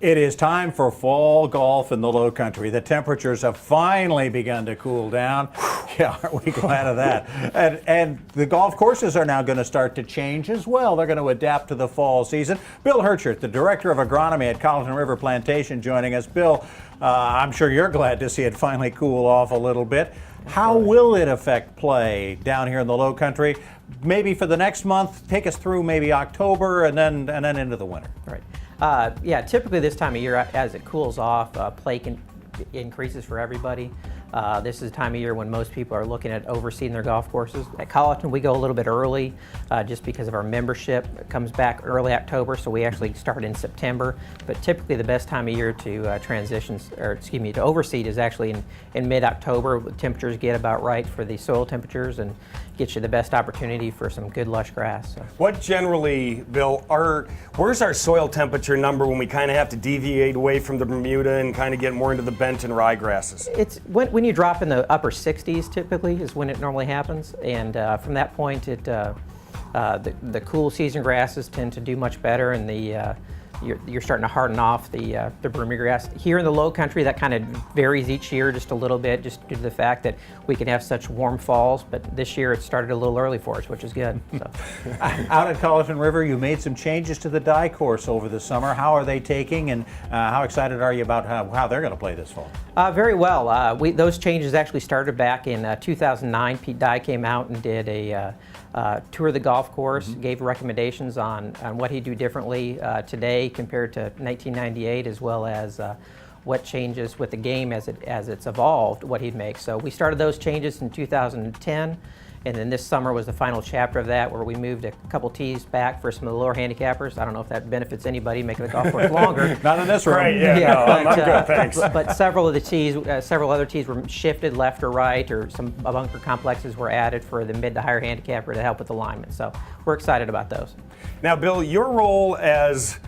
It is time for fall golf in the Low Country. The temperatures have finally begun to cool down. Yeah, aren't we glad of that? And the golf courses are now going to start to change as well. They're going to adapt to the fall season. Bill Hirchert, the Director of Agronomy at Colleton River Plantation, joining us. Bill, I'm sure you're glad to see it finally cool off a little bit. How will it affect play down here in the Low Country? Maybe for the next month, take us through maybe October and then into the winter. Right. Yeah, typically this time of year, as it cools off, play increases for everybody. This is the time of year when most people are looking at overseeding their golf courses. At Colleton, we go a little bit early just because of our membership. It comes back early October, so we actually start in September. But typically the best time of year to to overseed is actually in mid-October. Temperatures get about right for the soil temperatures and gets you the best opportunity for some good lush grass. So. What generally, Bill, where's our soil temperature number when we kind of have to deviate away from the Bermuda and kind of get more into the bent and ryegrasses? It's when you drop in the upper 60s typically is when it normally happens, and from that point the cool season grasses tend to do much better, and you're starting to harden off the Bermuda grass. Here in the Low Country, that kind of varies each year just a little bit, just due to the fact that we can have such warm falls, but this year it started a little early for us, which is good. So. Out at Colleton River, you made some changes to the die course over the summer. How are they taking, and how excited are you about how they're going to play this fall? Very well. Those changes actually started back in 2009. Pete Dye came out and did a tour of the golf course, gave recommendations on what he'd do differently today compared to 1998, as well as what changes with the game as it's evolved, what he'd make. So we started those changes in 2010, and then this summer was the final chapter of that, where we moved a couple tees back for some of the lower handicappers. I don't know if that benefits anybody, making the golf course longer. Not in this room. Right, yeah, no, I'm good, thanks. But several other tees were shifted left or right, or some bunker complexes were added for the mid to higher handicapper to help with alignment. So we're excited about those. Now, Bill, your role as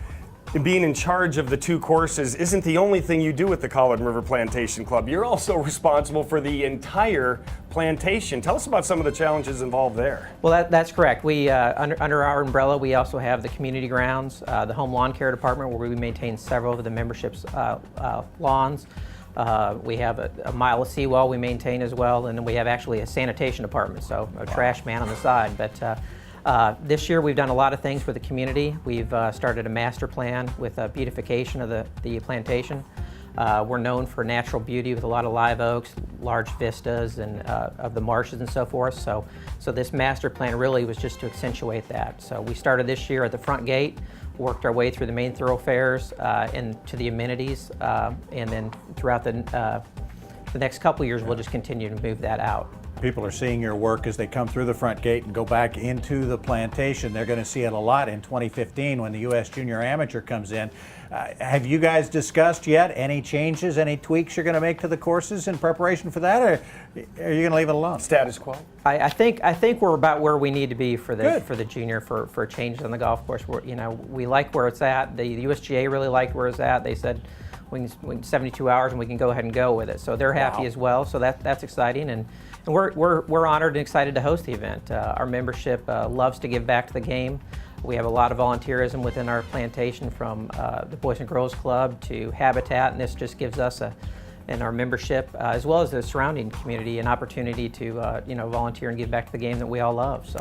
being in charge of the two courses isn't the only thing you do with the Colleton River Plantation Club. You're also responsible for the entire plantation. Tell us about some of the challenges involved there. Well, that's correct. We under our umbrella, we also have the community grounds, the home lawn care department, where we maintain several of the membership's lawns. We have a mile of seawall we maintain as well, and then we have actually a sanitation department, so a trash man on the side. But this year we've done a lot of things with the community. We've started a master plan with beautification of the plantation. We're known for natural beauty with a lot of live oaks, large vistas, and of the marshes and so forth. So this master plan really was just to accentuate that. So we started this year at the front gate, worked our way through the main thoroughfares and to the amenities, and then throughout the next couple of years we'll just continue to move that out. People are seeing your work as they come through the front gate and go back into the plantation. They're going to see it a lot in 2015 when the U.S. Junior Amateur comes in. Have you guys discussed yet any changes, any tweaks you're going to make to the courses in preparation for that, or are you going to leave it alone? Status quo? I think we're about where we need to be for the junior for changes on the golf course. We like where it's at. The USGA really liked where it's at. They said we can 72 hours and we can go ahead and go with it. So they're happy as well. So that's exciting, and we're honored and excited to host the event. Our membership loves to give back to the game. We have a lot of volunteerism within our plantation, from the Boys and Girls Club to Habitat, and this just gives us and our membership, as well as the surrounding community, an opportunity to volunteer and give back to the game that we all love. So,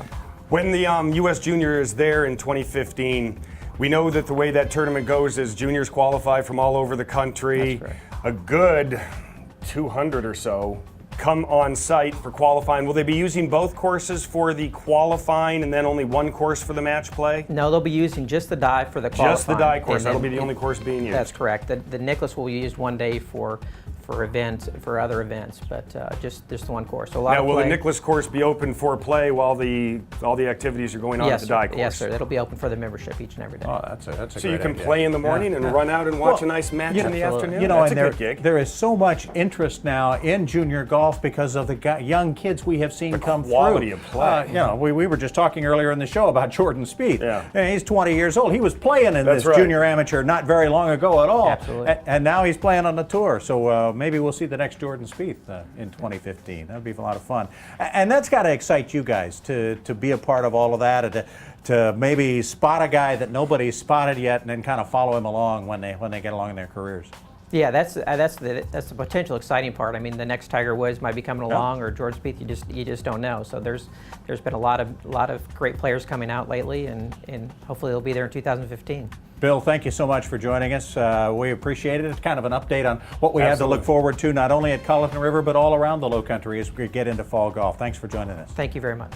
when the U.S. Junior is there in 2015, we know that the way that tournament goes is juniors qualify from all over the country. A good 200 or so come on site for qualifying. Will they be using both courses for the qualifying and then only one course for the match play? No, they'll be using just the die for the qualifying. Just the die course. That'll be the only course being used. That's correct. The Nicholas will be used one day for other events, but just the one course. So now, will the Nicholas course be open for play while all the activities are going on at the die course? Yes, sir. It'll be open for the membership each and every day. Oh, that's a so great you can idea. Play in the morning and run out and watch a nice match in the afternoon. That's a good gig. There is so much interest now in junior golf because of the young kids we have seen come through. The quality of play. We were just talking earlier in the show about Jordan Spieth. Yeah. And he's 20 years old. He was playing in this junior amateur not very long ago at all. Absolutely. And now he's playing on the tour. So maybe we'll see the next Jordan Spieth in 2015. That would be a lot of fun. And that's got to excite you guys to be a part of all of that, and to maybe spot a guy that nobody's spotted yet, and then kind of follow him along when they get along in their careers. Yeah, that's the potential exciting part. I mean, the next Tiger Woods might be coming along, or George Spieth. You just don't know. So there's been a lot of great players coming out lately, and hopefully they'll be there in 2015. Bill, thank you so much for joining us. We appreciate it. It's kind of an update on what we have to look forward to, not only at Colleton River, but all around the Low Country as we get into fall golf. Thanks for joining us. Thank you very much.